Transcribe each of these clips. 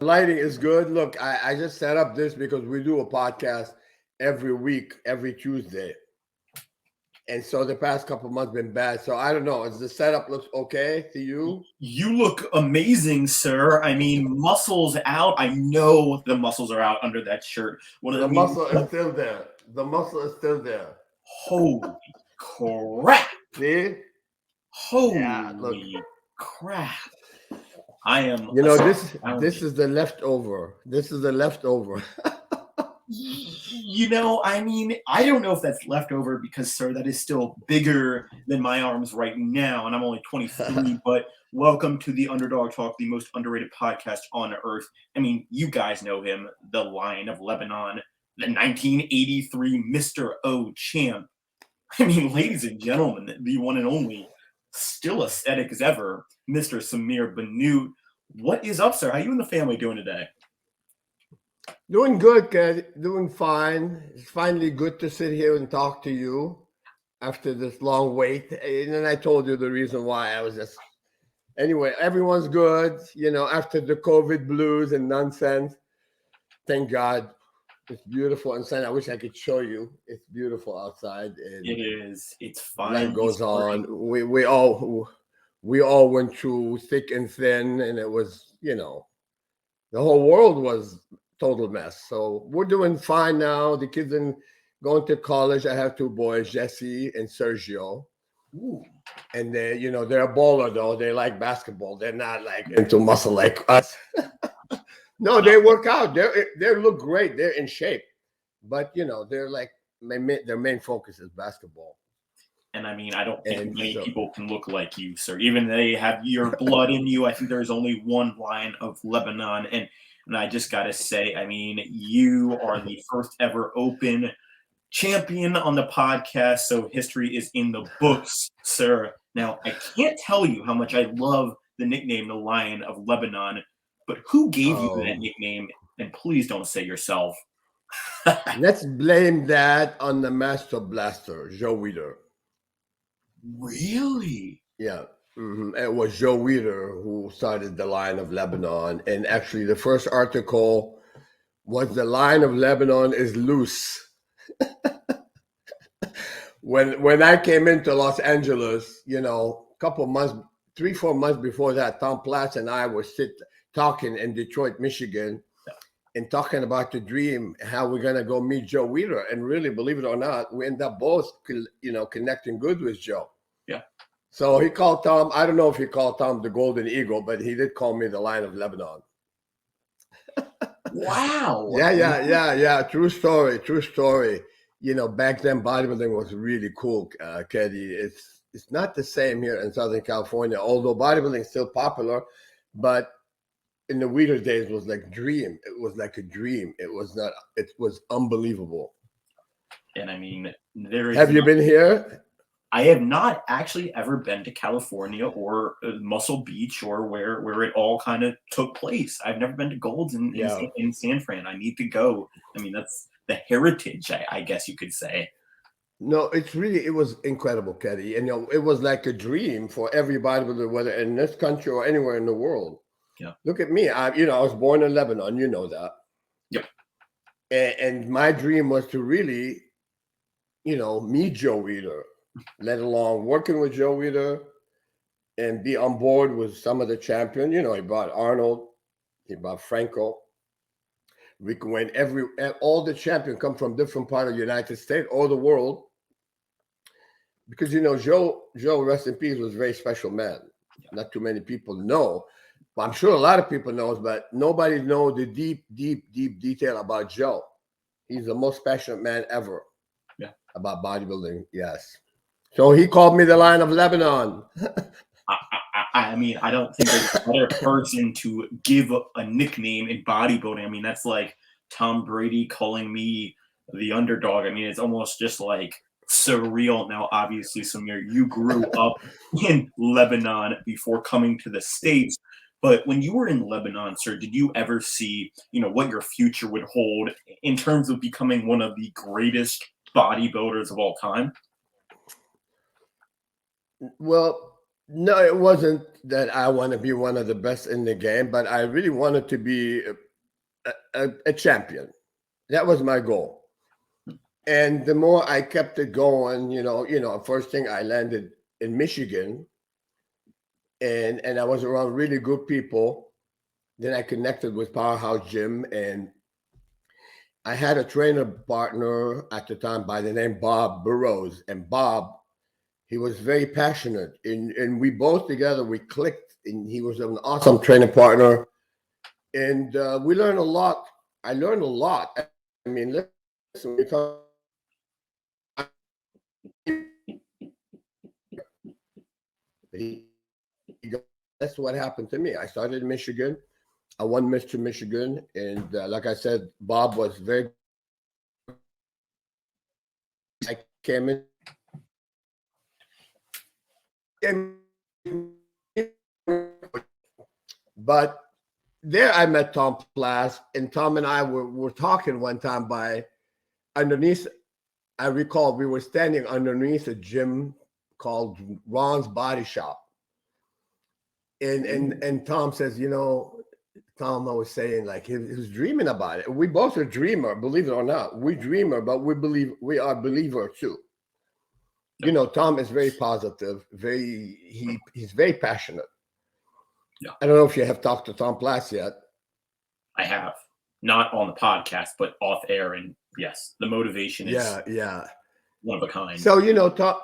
Lighting is good. Look, I just set up this because we do a podcast every week, every Tuesday. And so the past couple months been bad. So I don't know. Is the setup looks okay to you? You look amazing, sir. I mean, muscles out. I know the muscles are out under that shirt. What I The mean, muscle is still there. The muscle is still there. holy crap! See? Yeah, look. Holy crap! I am You know, this astounded. is the leftover. This is the leftover. I mean, I don't know if that's leftover because, sir, that is still bigger than my arms right now, and I'm only 23. But welcome to the Underdog Talk, the most underrated podcast on earth. I mean, you guys know him, the Lion of Lebanon, the 1983 Mr. O champ. I mean, ladies and gentlemen, the one and only, still aesthetic as ever, Mr. Samir Bannout. What is up, sir? How you and the family doing today? Doing good, kid. Doing fine. It's finally good to sit here and talk to you after this long wait. And then I told you the reason why. I was just anyway. Everyone's good. You know, after the COVID blues and nonsense. Thank God, it's beautiful inside. I wish I could show you. It's beautiful outside, It and is. It's life finally goes on. spring. We all went through thick and thin, and it was the whole world was total mess. So we're doing fine now. The kids are going to college. I have two boys, Jesse and Sergio, Ooh. and they're a baller though. They like basketball. They're not like into muscle like us. No, they work out. They look great. They're in shape, but they're like their main focus is basketball. And I mean, I don't think And many so, people can look like you, sir. Even they have your blood in you. I think there's only one Lion of Lebanon, and I just gotta say, I mean, you are the first ever Open champion on the podcast, so history is in the books, sir. Now, I can't tell you how much I love the nickname the Lion of Lebanon, but who gave you that oh, nickname? And please don't say yourself. let's blame that on the Master Blaster, Joe Weider. Really? Yeah. It was Joe Weider who started the Lion of Lebanon. And actually, the first article was the Lion of Lebanon is loose. When I came into Los Angeles, a couple months, 3-4 months before that, Tom Platz and I were talking in Detroit, Michigan, and talking about the dream, how we're gonna go meet Joe Weider. And really, believe it or not, we end up both, connecting good with Joe. Yeah. So he called Tom. I don't know if he called Tom the Golden Eagle, but he did call me the Lion of Lebanon. Wow. Yeah. True story. True story. Back then bodybuilding was really cool, Keddy. It's not the same here in Southern California, although bodybuilding is still popular, but in the Weider days was like dream. It was like a dream. It was not. It was unbelievable. And I mean, there is Have you not. been here? I have not actually ever been to California or Muscle Beach or where it all kind of took place. I've never been to Gold's Yeah. in San Fran. I need to go. I mean, that's the heritage, I guess you could say. No, it was incredible, Keddy. And it was like a dream for every bodybuilder, whether in this country or anywhere in the world. Yeah. Look at me. I was born in Lebanon. You know that. Yep. And my dream was to really, meet Joe Weider, let alone working with Joe Weider and be on board with some of the champions. He brought Arnold, he brought Franco, Rick Wayne. All the champions come from different part of the United States or the world. Because Joe, rest in peace, was a very special man. Yeah. Not too many people know. I'm sure a lot of people knows, but nobody knows the deep detail about Joe. He's the most passionate man ever. Yeah. About bodybuilding. Yes. So he called me the Lion of Lebanon. I mean, I don't think there's a better person to give a nickname in bodybuilding. I mean, that's like Tom Brady calling me the underdog. I mean, it's almost just like surreal. Now, obviously, Samir, you grew up in Lebanon before coming to the States. But when you were in Lebanon, sir, did you ever see, what your future would hold in terms of becoming one of the greatest bodybuilders of all time? Well, No, it wasn't that I want to be one of the best in the game, but I really wanted to be a champion. That was my goal. And the more I kept it going, first thing I landed in Michigan, and I was around really good people. Then I connected with Powerhouse Gym, and I had a trainer partner at the time by the name Bob Burrows. And Bob, he was very passionate, and we both together we clicked. And he was an awesome training partner, and we learned a lot. I learned a lot. I mean, listen, we talk. That's what happened to me. I started in Michigan. I won Mr. Michigan, and like I said, Bob was very. I came in. But there I met Tom Plass, and Tom and I were talking one time by underneath. I recall we were standing underneath a gym called Ron's Body Shop. And Tom says, Tom, I was saying, like, he was dreaming about it. We both are dreamer, believe it or not. We dreamer, but we believe we are believer too. Tom is very positive, he's very passionate. Yeah. I don't know if you have talked to Tom Plass yet. I have. Not on the podcast, but off air. And yes, the motivation is one of a kind. So, Tom,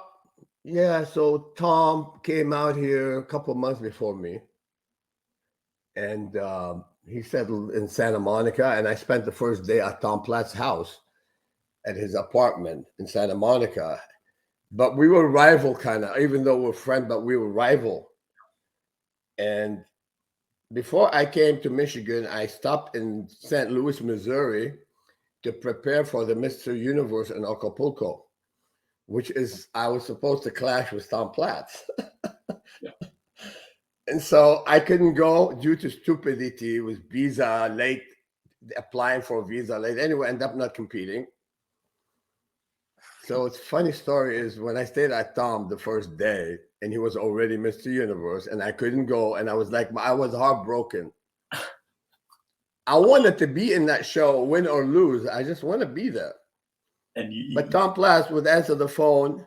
so Tom came out here a couple of months before me. And he settled in Santa Monica. And I spent the first day at Tom Platt's house at his apartment in Santa Monica. But we were rival kind of, even though we're friends, but we were rival. And before I came to Michigan, I stopped in St. Louis, Missouri to prepare for the Mr. Universe in Acapulco, which is, I was supposed to clash with Tom Platz. Yeah. And so I couldn't go due to stupidity, with visa late, applying for a visa late. Anyway, ended up not competing. So it's funny story is when I stayed at Tom the first day, and he was already Mr. Universe, and I couldn't go, and I was heartbroken. I wanted to be in that show, win or lose. I just want to be there. But Tom Plass would answer the phone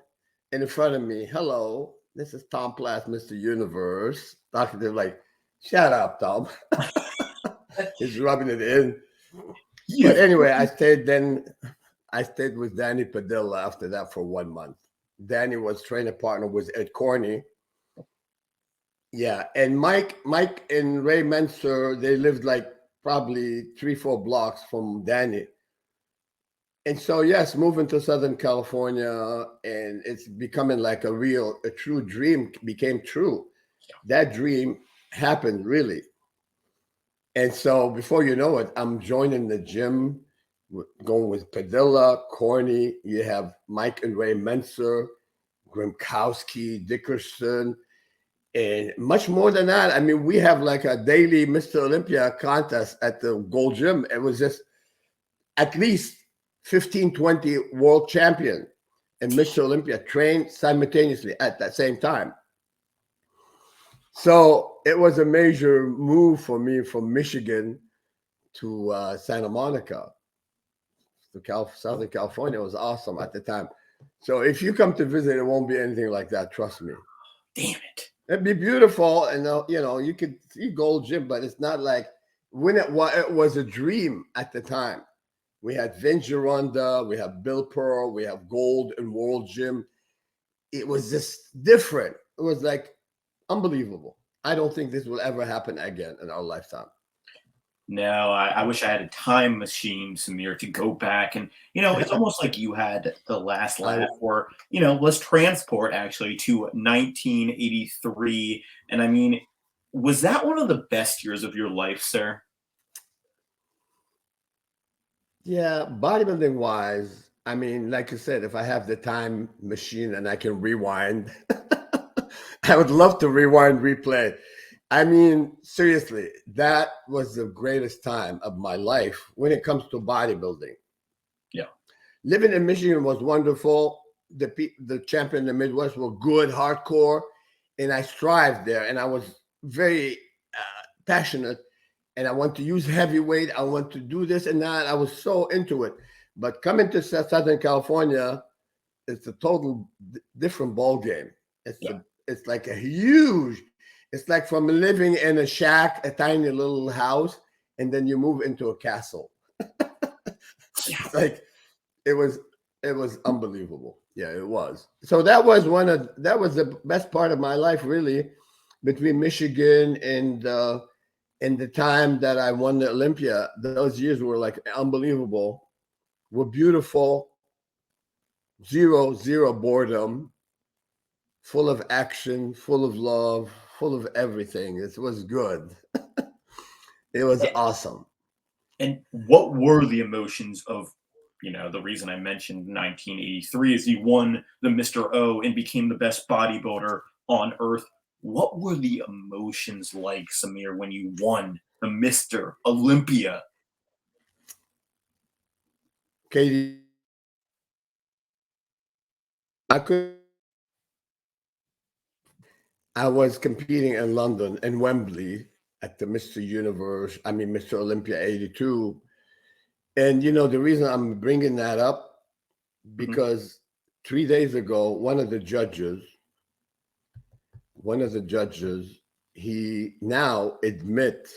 in front of me. Hello, this is Tom Plass, Mr. Universe. Talking to him like, shut up, Tom. He's rubbing it in. But anyway, I stayed with Danny Padilla after that for 1 month. Danny was training partner with Ed Corney. Yeah, and Mike and Ray Menser, they lived like probably 3-4 blocks from Danny. And so, yes, moving to Southern California, and it's becoming like a true dream became true. That dream happened, really. And so before you know it, I'm joining the gym, going with Padilla, Corney. You have Mike and Ray Menser, Grimkowski, Dickerson, and much more than that. I mean, we have like a daily Mr. Olympia contest at the Gold Gym. It was just at least 15, 20 world champion and Mr. Olympia trained simultaneously at that same time. So it was a major move for me from Michigan to Santa Monica, to Southern California. It was awesome at the time. So if you come to visit, it won't be anything like that. Trust me. Damn it. It'd be beautiful. And, you could see Gold Gym, but it's not like when it was a dream at the time. We had Vince Gironda, we have Bill Pearl, we have Gold and World Gym. It was just different. It was like unbelievable. I don't think this will ever happen again in our lifetime. No, I wish I had a time machine, Samir, to go back. And, it's almost like you had the last laugh, or, let's transport actually to 1983. And I mean, was that one of the best years of your life, sir? Yeah, bodybuilding wise, I mean, like you said, if I have the time machine and I can rewind, I would love to rewind, replay. I mean, seriously, that was the greatest time of my life when it comes to bodybuilding. Yeah. Living in Michigan was wonderful. The champion in the Midwest were good, hardcore. and I strived there, and I was very passionate, and I want to use heavyweight. I want to do this and that. I was so into it. But coming to Southern California, it's a total different ball game. It's like a huge. It's like from living in a shack, a tiny little house, and then you move into a castle. It's like it was unbelievable. Yeah, it was. So that was the best part of my life, really, between Michigan and the time that I won the Olympia. Those years were like unbelievable, were beautiful, zero boredom, full of action, full of love, full of everything. It was good. It was awesome. And what were the emotions of, the reason I mentioned 1983 is you won the Mr. O and became the best bodybuilder on earth. What were the emotions like, Samir, when you won the Mr. Olympia? Katie, I was competing in London, in Wembley, at the Mr. Olympia 82. And, the reason I'm bringing that up, because 3 days ago, one of the judges, he now admits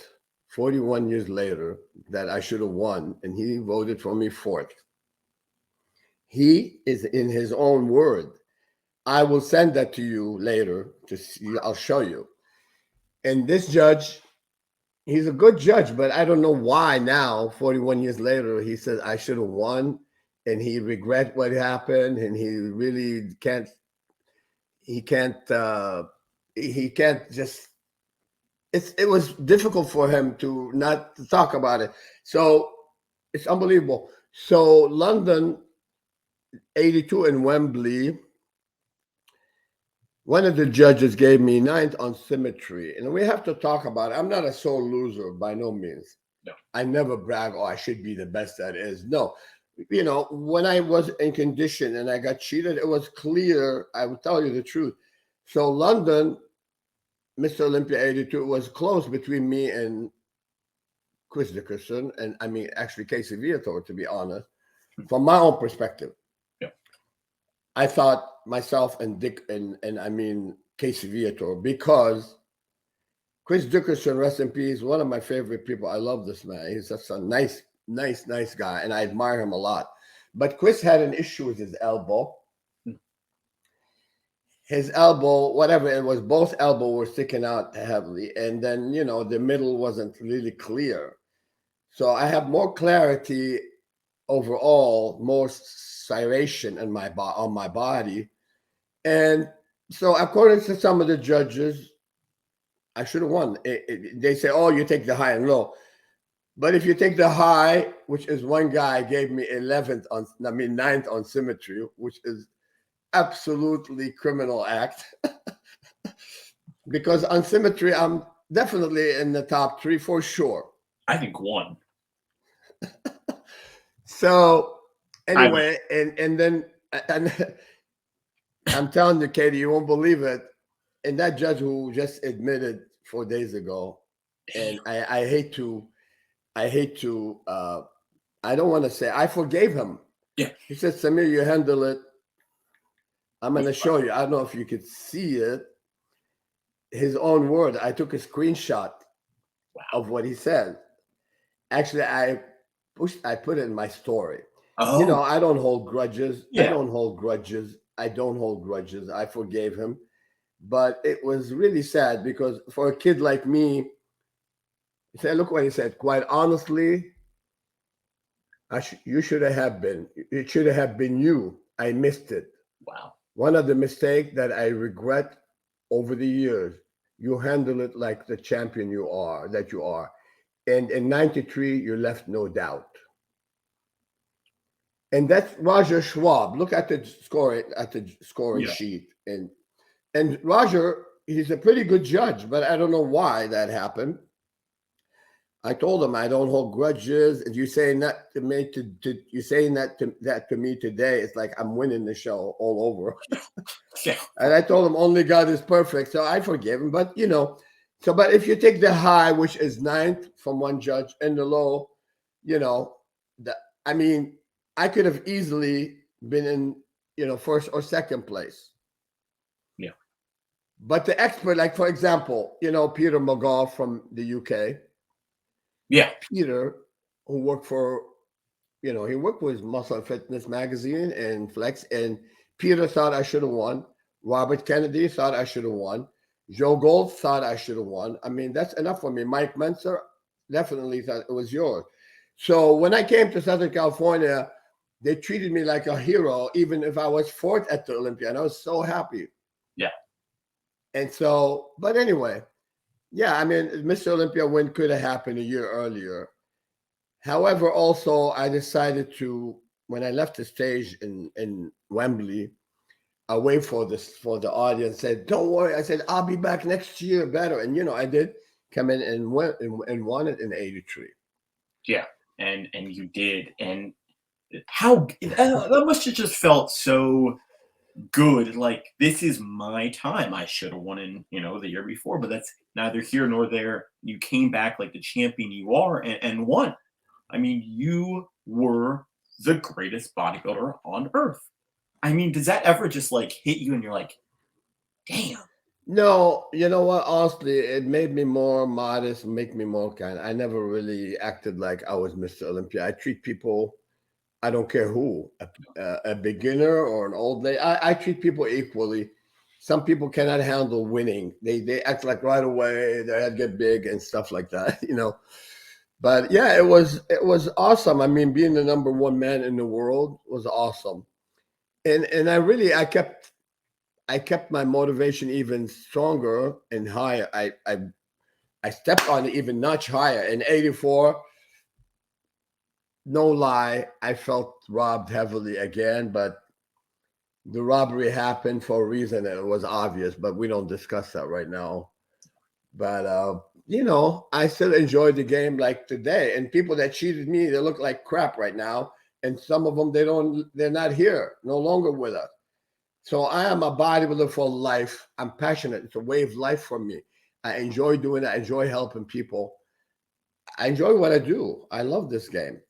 41 years later that I should have won, and he voted for me fourth. He is, in his own word. I will send that to you later to see. I'll show you. And this judge, he's a good judge, but I don't know why now, 41 years later, he says I should have won, and he regret what happened, and he really can't. He can't just. It was difficult for him to not talk about it. So it's unbelievable. So London, 82 in Wembley. One of the judges gave me ninth on symmetry, and we have to talk about it. I'm not a sore loser by no means. No. I never brag, I should be the best that is. No. When I was in condition and I got cheated, it was clear. I will tell you the truth. So London, Mr. Olympia 82, was close between me and Chris Dickerson, and actually Casey Viator, to be honest, from my own perspective. I thought myself and Dick and Casey Viator, because Chris Dickerson, rest in peace, one of my favorite people. I love this man. He's such a nice guy, and I admire him a lot. But Chris had an issue with his elbow. His elbow, whatever it was, both elbows were sticking out heavily, and then the middle wasn't really clear. So I have more clarity overall, more serration on my body. And so according to some of the judges, I should have won. They say, oh, you take the high and low. But if you take the high, which is one guy gave me 9th on symmetry, which is absolutely criminal act. Because on symmetry, I'm definitely in the top 3 for sure. I think 1. So anyway, and then I'm telling you, Katie, you won't believe it. And that judge who just admitted 4 days ago, and I hate to, I don't want to say, I forgave him. Yeah. He said, Samir, you handle it. I'm going to show you. I don't know if you could see it. His own word. I took a screenshot of what he said. Actually, I put it in my story. Oh. I don't hold grudges. Yeah. I don't hold grudges. I forgave him. But it was really sad, because for a kid like me, he said, look what he said. Quite honestly, you should have been. It should have been you. I missed it. Wow. One of the mistakes that I regret over the years, you handle it like the champion you are. And in 93, you left no doubt. And that's Roger Schwab. Look at the scoring sheet. And Roger, he's a pretty good judge, but I don't know why that happened. I told him I don't hold grudges. If you're saying that to me, you're saying that to me today, it's like I'm winning the show all over. Yeah. And I told him only God is perfect, so I forgive him. But but if you take the high, which is ninth from one judge, and the low, you know, the, I mean, I could have easily been in, first or second place. Yeah. But the expert, like for example, Peter McGaw from the UK. Yeah. Peter, who worked for, he worked with Muscle and Fitness magazine and Flex, and Peter thought I should have won. Robert Kennedy thought I should have won. Joe Gold thought I should have won. I mean, that's enough for me. Mike Menzer definitely thought it was yours. So when I came to Southern California, they treated me like a hero, even if I was fourth at the Olympia, and I was so happy. Yeah. And so, but anyway, yeah, I mean, Mr. Olympia win could have happened a year earlier. However, also I decided to, when I left the stage in Wembley, away for the audience, said, "Don't worry." I said, "I'll be back next year better." And I did come in and won it in '83. Yeah, and you did, and how that must have just felt so good. Like, this is my time. I should have won in the year before, but that's neither here nor there. You came back like the champion you are, and won. I mean, you were the greatest bodybuilder on earth. I mean, does that ever just like hit you and you're like, damn? No, you know what? Honestly, it made me more modest, make me more kind. I never really acted like I was Mr. Olympia. I treat people, I don't care who, a beginner or an old lady. I treat people equally. Some people cannot handle winning. They act like right away their head get big and stuff like that. But yeah, it was awesome. I mean, being the number one man in the world was awesome, and I kept my motivation even stronger and higher. I stepped on it even much higher. In '84, no lie, I felt robbed heavily again, but the robbery happened for a reason and it was obvious, but we don't discuss that right now. But I still enjoy the game like today. And people that cheated me, they look like crap right now. And some of them they're not here, no longer with us. So I am a bodybuilder for life. I'm passionate. It's a way of life for me. I enjoy doing it. I enjoy helping people. I enjoy what I do. I love this game.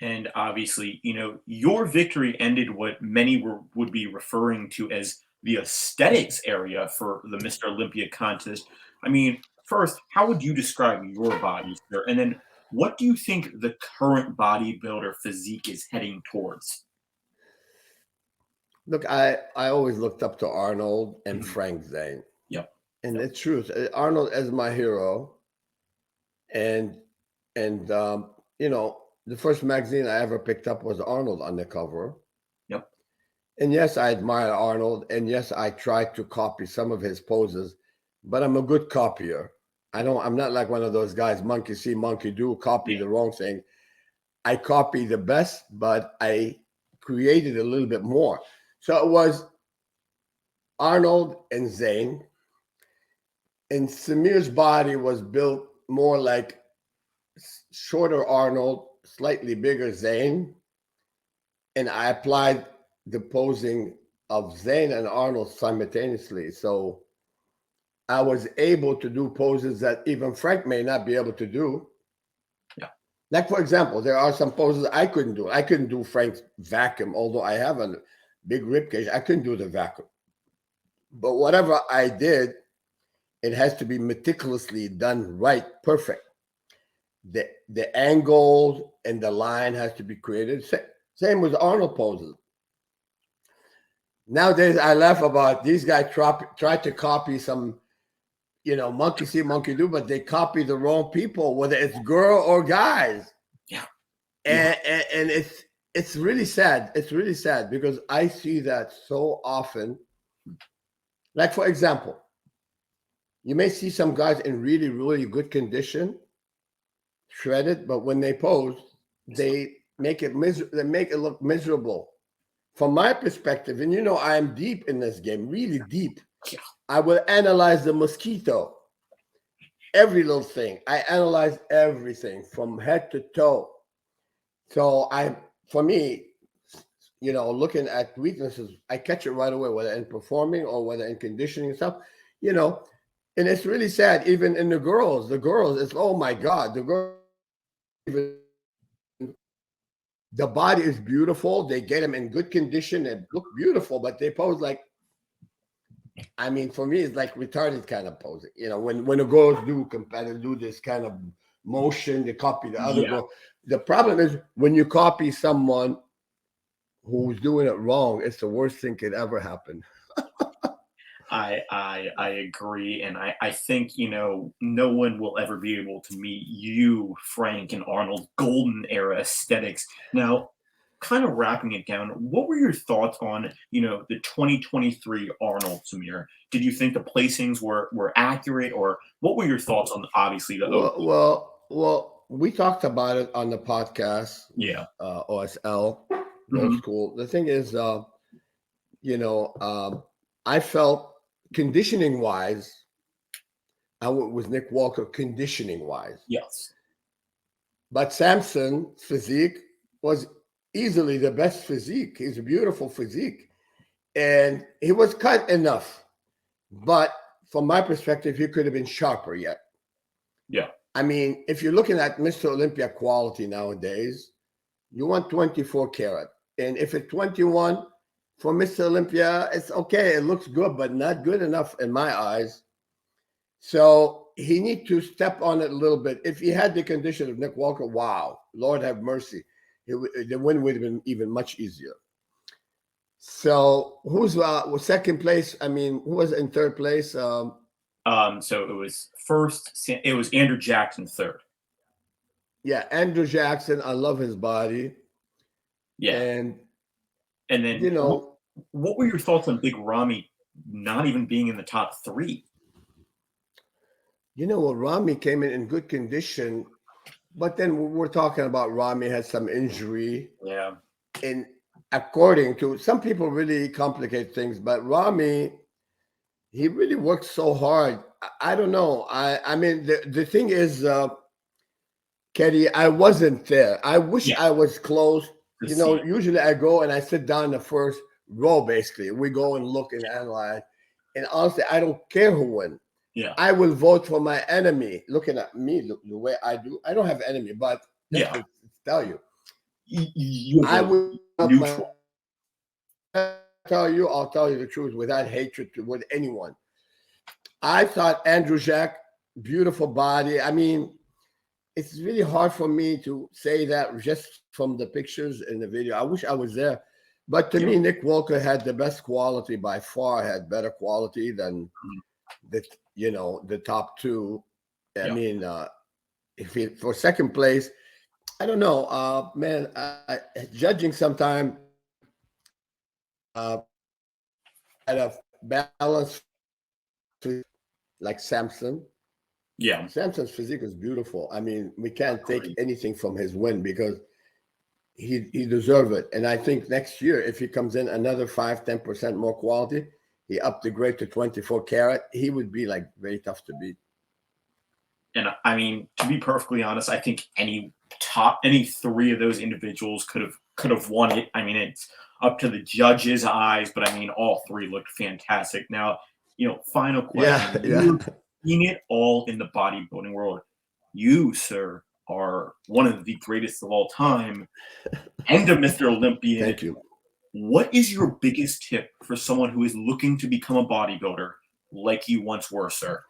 And obviously, your victory ended what many would be referring to as the aesthetics area for the Mr. Olympia contest. I mean, first, how would you describe your body, sir? And then what do you think the current bodybuilder physique is heading towards? Look, I always looked up to Arnold and Mhm. Frank Zane. Yep. And the truth, Arnold as my hero. And the first magazine I ever picked up was Arnold on the cover. Yep. And yes, I admire Arnold. And yes, I tried to copy some of his poses, but I'm a good copier. I'm not like one of those guys, monkey see, monkey do, copy Yeah. the wrong thing. I copy the best, but I created a little bit more. So it was Arnold and Zane. And Samir's body was built more like shorter Arnold, slightly bigger Zane. And I applied the posing of Zane and Arnold simultaneously. So I was able to do poses that even Frank may not be able to do. Yeah. Like, for example, there are some poses I couldn't do. I couldn't do Frank's vacuum, although I have a big rib cage. I couldn't do the vacuum. But whatever I did, it has to be meticulously done right, perfect. The angle and the line has to be created. Same with Arnold poses. Nowadays, I laugh about these guys try to copy some, monkey see, monkey do, but they copy the wrong people, whether it's girl or guys. Yeah. And it's really sad. It's really sad because I see that so often. Like, for example, you may see some guys in really, really good condition, shredded, but when they pose, they make it look miserable. From my perspective, and I am deep in this game, really deep. Yeah. I will analyze the mosquito. every little thing. I analyze everything from head to toe. So for me, looking at weaknesses, I catch it right away, whether in performing or whether in conditioning and stuff, you know. And it's really sad, even in the girls. It's, oh my God, the girls, even the body is beautiful. They get them in good condition and look beautiful, but they pose like, I mean, for me, it's like retarded kind of posing. When the girls do competitive, do this kind of motion, they copy the other girl. The problem is when you copy someone who's doing it wrong, it's the worst thing could ever happen. I agree, and I think no one will ever be able to meet you, Frank, and Arnold golden era aesthetics. Now, kind of wrapping it down, what were your thoughts on the 2023 Arnold, Samir? Did you think the placings were accurate, or what were your thoughts on obviously the well, we talked about it on the podcast. Yeah. OSL, Old School. The thing is, I felt conditioning wise, I went with Nick Walker conditioning wise. Yes. But Samson's physique was easily the best physique. He's a beautiful physique. And he was cut enough. But from my perspective, he could have been sharper yet. Yeah. I mean, if you're looking at Mr. Olympia quality nowadays, you want 24 karat. And if it's 21, for Mr. Olympia, it's okay. It looks good, but not good enough in my eyes. So he needs to step on it a little bit. If he had the condition of Nick Walker, wow, Lord have mercy. The win would have been even much easier. So who's second place? I mean, who was in third place? So it was first. It was Andrew Jackson third. Yeah, Andrew Jackson. I love his body. Yeah, and then what were your thoughts on Big Ramy not even being in the top three? Ramy came in good condition, but then we're talking about Ramy had some injury. Yeah. And according to some people, really complicate things, but Ramy, he really worked so hard. I don't know. I mean, the thing is, Keddy, I wasn't there. I wish I was close. Usually I go and I sit down in the first row, basically. We go and look and analyze. And honestly, I don't care who wins. Yeah. I will vote for my enemy. Looking at me, the way I do, I don't have an enemy, but just to tell you, I will I'll tell you the truth without hatred with anyone. I thought Andrew Jack, beautiful body. I mean, it's really hard for me to say that just from the pictures in the video. I wish I was there. But to me, Nick Walker had the best quality by far, had better quality than the top two. I mean, for second place, I don't know, man. Judging sometime at a balance like Samson. Yeah, Samson's physique is beautiful. I mean, we can't take anything from his win because he deserves it. And I think next year, if he comes in another 5-10% more quality, he upped the grade to 24 karat. He would be like very tough to beat. And I mean, to be perfectly honest, I think any three of those individuals could have won it. I mean, it's up to the judges' eyes, but I mean, all three looked fantastic. Now, final question. You've seen it all in the bodybuilding world. You, sir, are one of the greatest of all time and a Mr. Olympia. Thank you. What is your biggest tip for someone who is looking to become a bodybuilder like you once were, sir?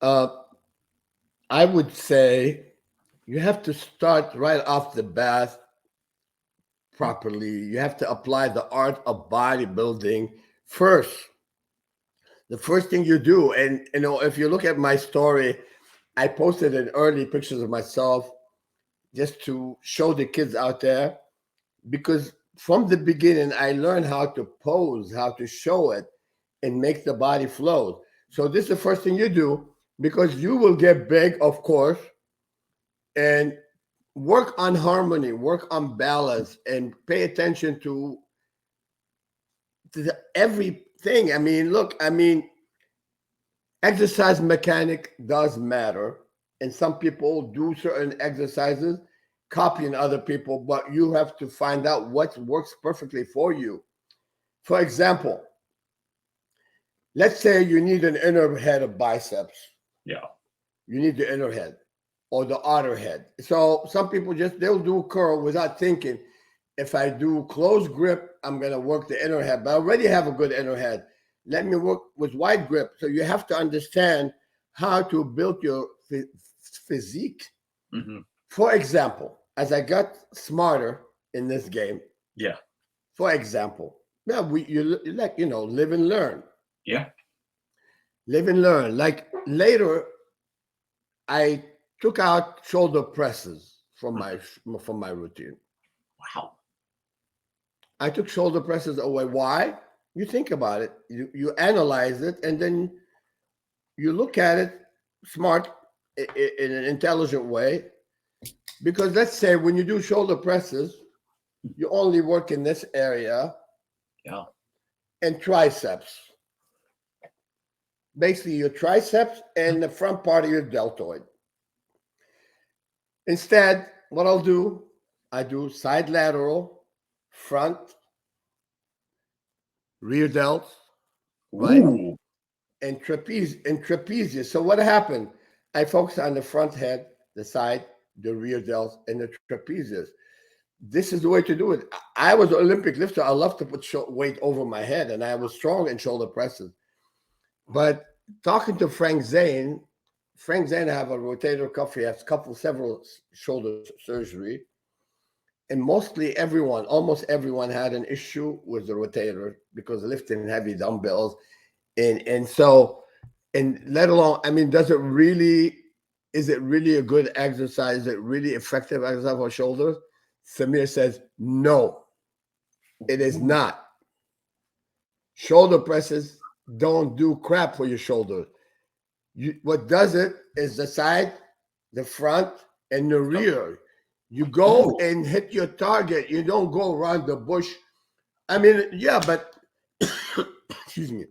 I would say you have to start right off the bat properly. You have to apply the art of bodybuilding first. The first thing you do, and if you look at my story, I posted in early pictures of myself just to show the kids out there, because from the beginning, I learned how to pose, how to show it, and make the body flow. So this is the first thing you do, because you will get big, of course, and work on harmony, work on balance, and pay attention to everything. I mean, look, exercise mechanic does matter. And some people do certain exercises copying other people, but you have to find out what works perfectly for you. For example, let's say you need an inner head of biceps. Yeah. You need the inner head or the outer head. So some people they'll do a curl without thinking. If I do close grip, I'm going to work the inner head, but I already have a good inner head. Let me work with wide grip. So you have to understand how to build your physique. Mm-hmm. For example, as I got smarter in this game. Yeah. For example, you live and learn. Yeah. Live and learn. Like later, I took out shoulder presses from my routine. Wow. I took shoulder presses away. Why? You think about it. You analyze it, and then you look at it smart in an intelligent way. Because let's say when you do shoulder presses, you only work in this area. Yeah. And triceps. Basically, your triceps and the front part of your deltoid. Instead, what I'll do, I do side lateral, front, rear delt, right? Ooh. And trapezius. So what happened? I focus on the front head, the side, the rear delt, and the trapezius. This is the way to do it. I was an Olympic lifter. I love to put weight over my head, and I was strong in shoulder presses. But talking to Frank Zane have a rotator cuff. He has several shoulder surgery. And almost everyone had an issue with the rotator because lifting heavy dumbbells. And let alone, I mean, is it really a good exercise? Is it really effective exercise for shoulders? Samir says, no, it is not. Shoulder presses don't do crap for your shoulders. What does it is the side, the front, and the rear. You go and hit your target. You don't go around the bush. I mean, yeah, but excuse me.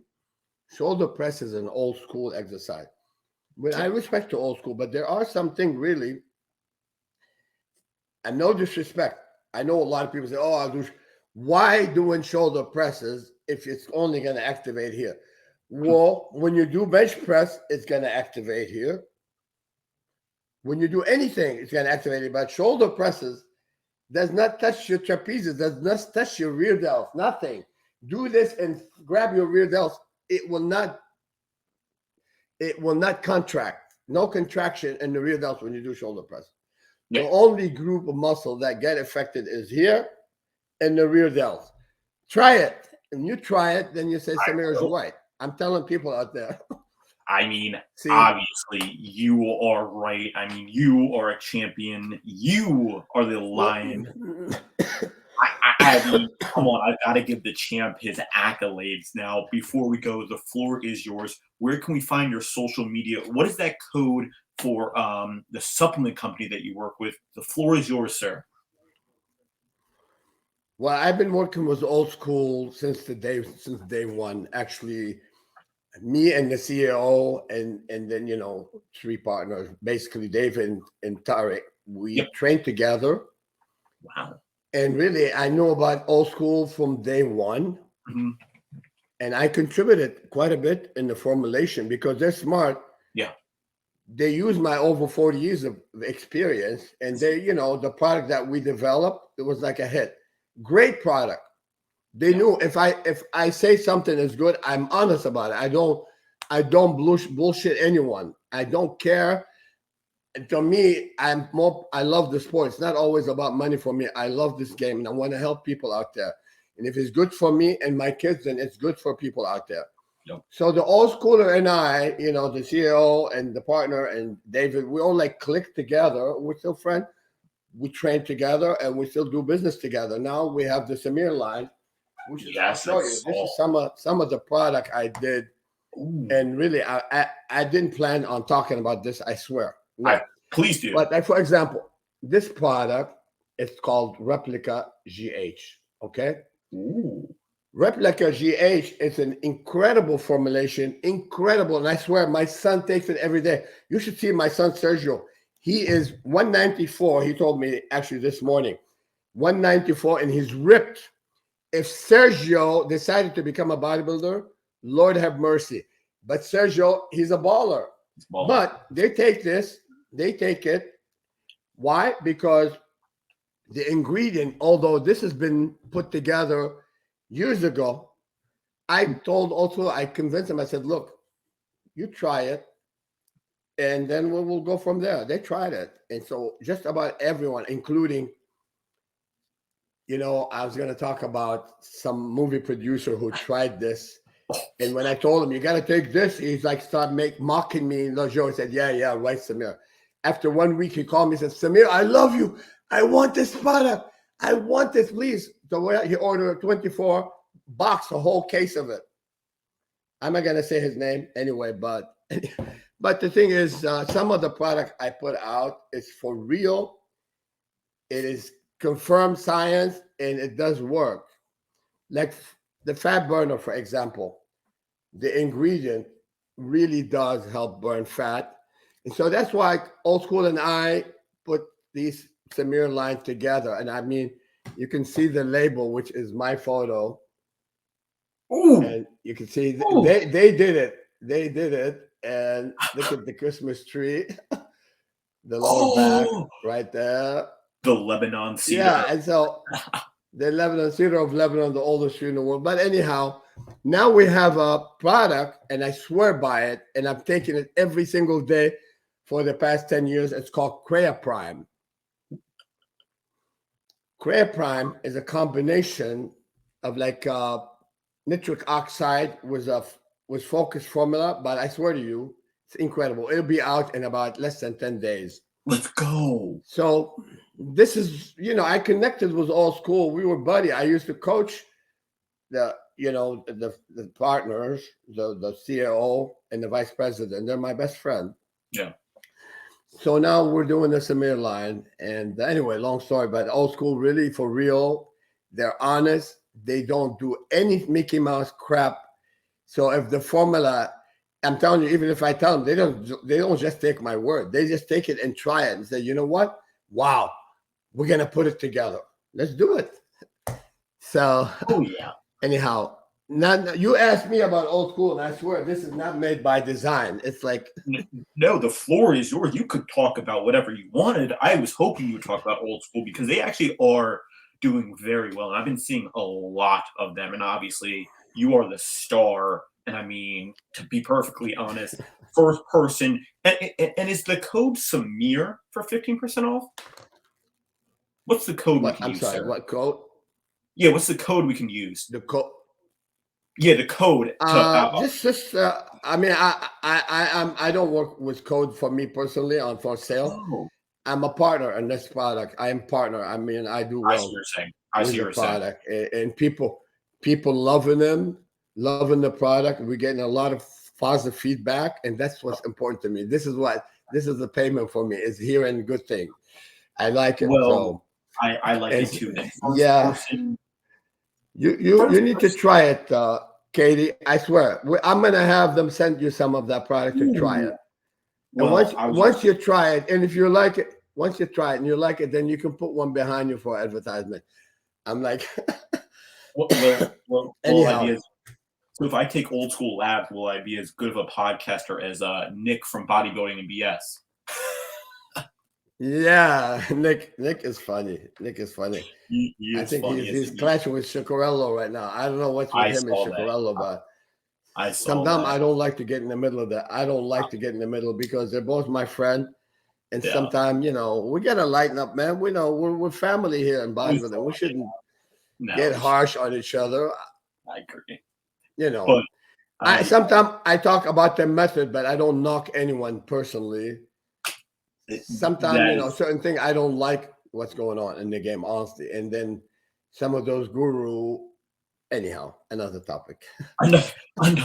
Shoulder press is an old school exercise. But I respect the old school, but there are some things really, and no disrespect. I know a lot of people say, oh, I'll do. Why doing shoulder presses if it's only going to activate here? Well, when you do bench press, it's going to activate here. When you do anything, it's going to activate it. But shoulder presses does not touch your trapezius, does not touch your rear delts, nothing. Do this and grab your rear delts. It will not contract. No contraction in the rear delts when you do shoulder press. Yeah. The only group of muscle that get affected is here and the rear delts. Try it. And you try it, then you say Samir is right. I'm telling people out there. I mean, obviously, you are right. I mean, you are a champion. You are the Lion. I mean, come on. I've got to give the champ his accolades. Now, before we go, the floor is yours. Where can we find your social media? What is that code for the supplement company that you work with? The floor is yours, sir. Well, I've been working with old school since day one. Actually, me and the CEO and then three partners, basically Dave and Tarek, we trained together. Wow. And really, I know about old school from day one. Mm-hmm. And I contributed quite a bit in the formulation because they're smart. Yeah. They use my over 40 years of experience. And they, the product that we developed, it was like a hit. Great product. They knew if I say something is good, I'm honest about it. I don't bullshit anyone. I don't care. And to me, I love the sport. It's not always about money for me. I love this game and I want to help people out there. And if it's good for me and my kids, then it's good for people out there. Yep. So the old schooler and I, the CEO and the partner and David, we all click together. We're still friends. We train together and we still do business together. Now we have the Samir line, which is, I'll show you. This is some of the product I did. Ooh. And really, I didn't plan on talking about this, I swear. No. Please do. But for example, this product is called Replica GH, okay? Ooh. Replica GH is an incredible formulation, incredible. And I swear, my son takes it every day. You should see my son, Sergio. He is 194. He told me actually this morning, 194, and he's ripped. If Sergio decided to become a bodybuilder, Lord have mercy. But Sergio, he's a baller. But they take this, they take it. Why? Because the ingredient, although this has been put together years ago, I convinced him, I said, look, you try it, and then we'll go from there. They tried it. And so just about everyone, including, I was going to talk about some movie producer who tried this. And when I told him, you got to take this, he's like, mocking me. And Joe said, yeah, right, Samir. After 1 week, he called me and said, Samir, I love you. I want this product. I want this, please. So he ordered a 24 box, a whole case of it. I'm not going to say his name anyway, but the thing is, some of the product I put out is for real. It is confirmed science, and it does work. Like the fat burner, for example, the ingredient really does help burn fat. And so that's why Old School and I put these Samir line together. And I mean, you can see the label, which is my photo. Ooh. And you can see they did it. They did it. And look at the Christmas tree, the lower back right there. The Lebanon cedar. Yeah, and so the Lebanon cedar of Lebanon, the oldest tree in the world. But anyhow, now we have a product, and I swear by it, and I'm taking it every single day for the past 10 years. It's called Creaprime. Creaprime is a combination of like nitric oxide with focused formula, but I swear to you, it's incredible. It'll be out in about less than 10 days. Let's go. So this is, I connected with Old School. We were buddy. I used to coach the partners, the CEO and the vice president. They're my best friend. Yeah. So now we're doing the Samir line. And anyway, long story, but Old School, really, for real, they're honest. They don't do any Mickey Mouse crap. So if the formula, I'm telling you, even if I tell them, they don't just take my word. They just take it and try it and say, you know what? Wow, we're going to put it together. Let's do it. So, anyhow, you asked me about Old School, and I swear this is not made by design. It's like, no, the floor is yours. You could talk about whatever you wanted. I was hoping you would talk about Old School because they actually are doing very well. And I've been seeing a lot of them. And obviously, you are the star. And I mean, to be perfectly honest, first person. And is the code Samir for 15% off? What's the code we can use? I'm sorry, what code? Yeah, what's the code we can use? The code. Yeah, the code. I mean, I don't work with code for me personally for sale. Oh. I'm a partner in this product. I am partner. I mean, I do well. I see what you're saying. I see what you're product. And people loving them, loving the product. We're getting a lot of positive feedback, and that's what's important to me. This is the payment for me, is hearing good things. I like it. Well, I like it too. Yeah. You need to try it, Katie. I swear. I'm going to have them send you some of that product to try it. And once you try it, and if you like it, once you try it and you like it, then you can put one behind you for advertisement. I'm like, anyhow. So if I take Old School Labs, will I be as good of a podcaster as Nick from Bodybuilding and BS? Yeah, Nick is funny. Nick is funny. I think he's clashing with Chicorello right now. I don't know what's with him and Chicorello, but sometimes I don't like to get in the middle of that. I don't like to get in the middle because they're both my friend. And sometimes, we got to lighten up, man. We know we're family here in bodybuilding. We shouldn't get harsh on each other. I agree. But sometimes I talk about their method, but I don't knock anyone personally. Sometimes, certain things I don't like what's going on in the game, honestly. And then some of those guru, anyhow, another topic. Another topic.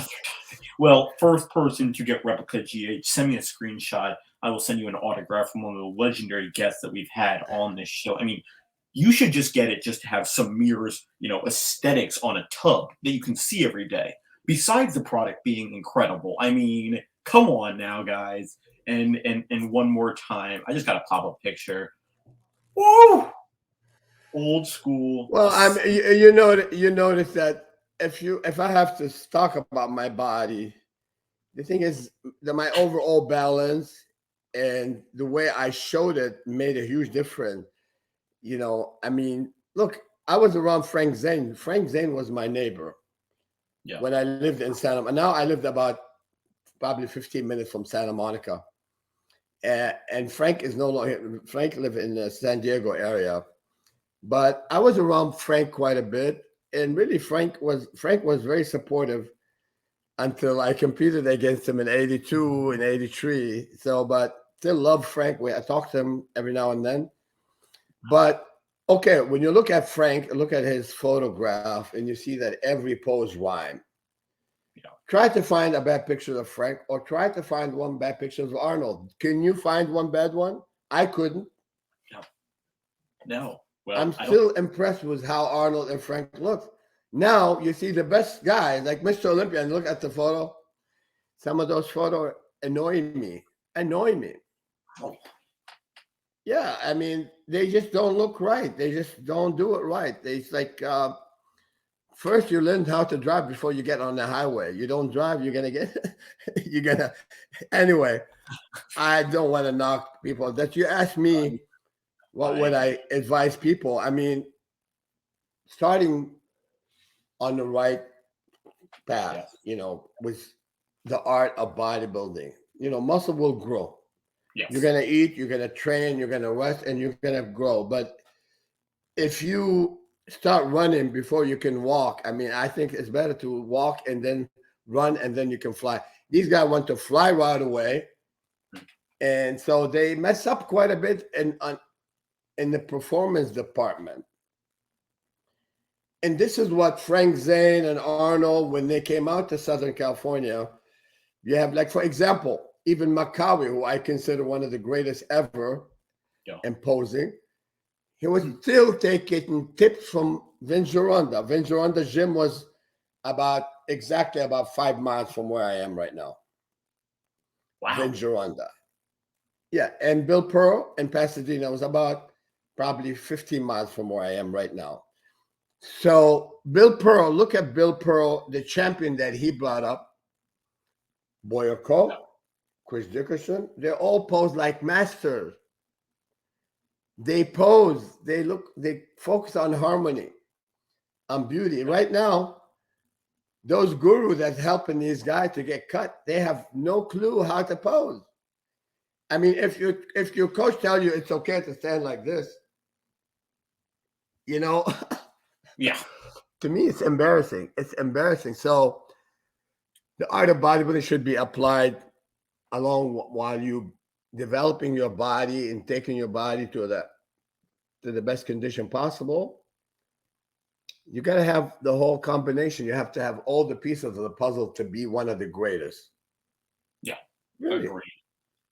Well, first person to get Replica GH, send me a screenshot. I will send you an autograph from one of the legendary guests that we've had on this show. I mean, you should just get it just to have Samir's, aesthetics on a tub that you can see every day. Besides the product being incredible. I mean, come on now, guys. And one more time, I just got to pop a picture. Woo! Old school. Well, you notice that if I have to talk about my body, the thing is that my overall balance and the way I showed it made a huge difference. I mean, look, I was around Frank Zane. Frank Zane was my neighbor when I lived in Santa Monica. Now I lived about probably 15 minutes from Santa Monica. And Frank is no longer, Frank lived in the San Diego area. But I was around Frank quite a bit. And really, Frank was very supportive until I competed against him in 82 and 83. So, but still love Frank. I talk to him every now and then. But okay, when you look at Frank, look at his photograph, and you see that every pose rhyme. Try to find a bad picture of Frank, or try to find one bad picture of Arnold. Can you find one bad one? I couldn't. No. Well, I'm still impressed with how Arnold and Frank look. Now you see the best guys like Mr. Olympia, and look at the photo. Some of those photos annoy me. Oh. Yeah, I mean, they just don't look right. They just don't do it right. It's like first you learn how to drive before you get on the highway. You don't drive, anyway. I don't want to knock people. That you ask me, what would I advise people? I mean, starting on the right path, with the art of bodybuilding. Muscle will grow. Yes. You're going to eat, you're going to train, you're going to rest, and you're going to grow. But if you start running before you can walk, I mean, I think it's better to walk and then run, and then you can fly. These guys want to fly right away. And so they mess up quite a bit in the performance department. And this is what Frank Zane and Arnold, when they came out to Southern California, you have, like, for example, even Makawi, who I consider one of the greatest ever in posing, he was still taking tips from Vince Gironda. Vince Gironda's gym was exactly about 5 miles from where I am right now. Wow. Vince Gironda. Yeah, and Bill Pearl in Pasadena was about probably 15 miles from where I am right now. So Bill Pearl, look at Bill Pearl, the champion that he brought up, Boyer Cole, Chris Dickerson, they all pose like masters. They pose, they focus on harmony, on beauty. Right now, those gurus that's helping these guys to get cut, they have no clue how to pose. I mean, if your coach tells you it's okay to stand like this, yeah. To me, it's embarrassing. It's embarrassing. So the art of bodybuilding should be applied along while you developing your body and taking your body to the best condition possible. You got to have the whole combination. You have to have all the pieces of the puzzle to be one of the greatest. Yeah, really.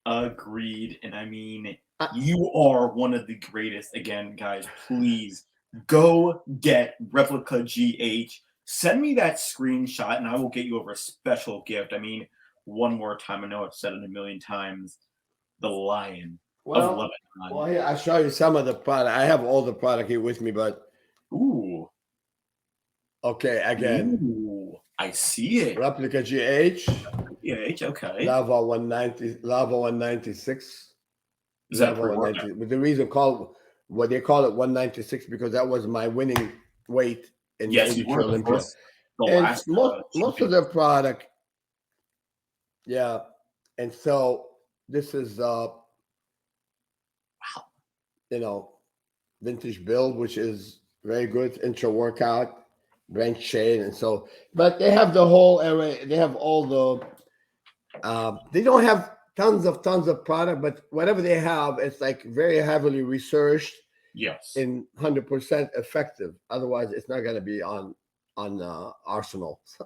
Agreed. And I mean, you are one of the greatest. Again, guys, please go get Replica GH. Send me that screenshot and I will get you over a special gift. I mean, one more time, I know I've said it a million times, the Lion of Lebanon. Well, here, I'll show you some of the product. I have all the product here with me, but... Ooh. Okay, again. Ooh, I see it. Replica GH. GH, okay. Lava 196. Is that Lava 190? But the reason what they call it 196 because that was my winning weight in the Olympia. And most of their product, yeah. And so this is vintage build, which is very good intra workout, bench chain, and so. But they have the whole array. They have all the. They don't have tons of product, but whatever they have, it's like very heavily researched. Yes. And 100% effective. Otherwise, it's not going to be on Arsenal. So.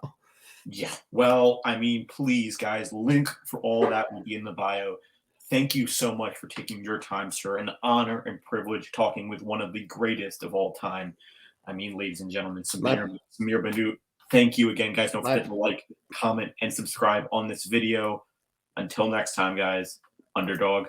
Yeah. Well, I mean, please, guys, link for all that will be in the bio. thank you so much for taking your time, sir. An honor and privilege talking with one of the greatest of all time. I mean, ladies and gentlemen, Samir Bannout. Thank you again, guys. Don't forget to like, comment, and subscribe on this video. Until next time, guys, Underdog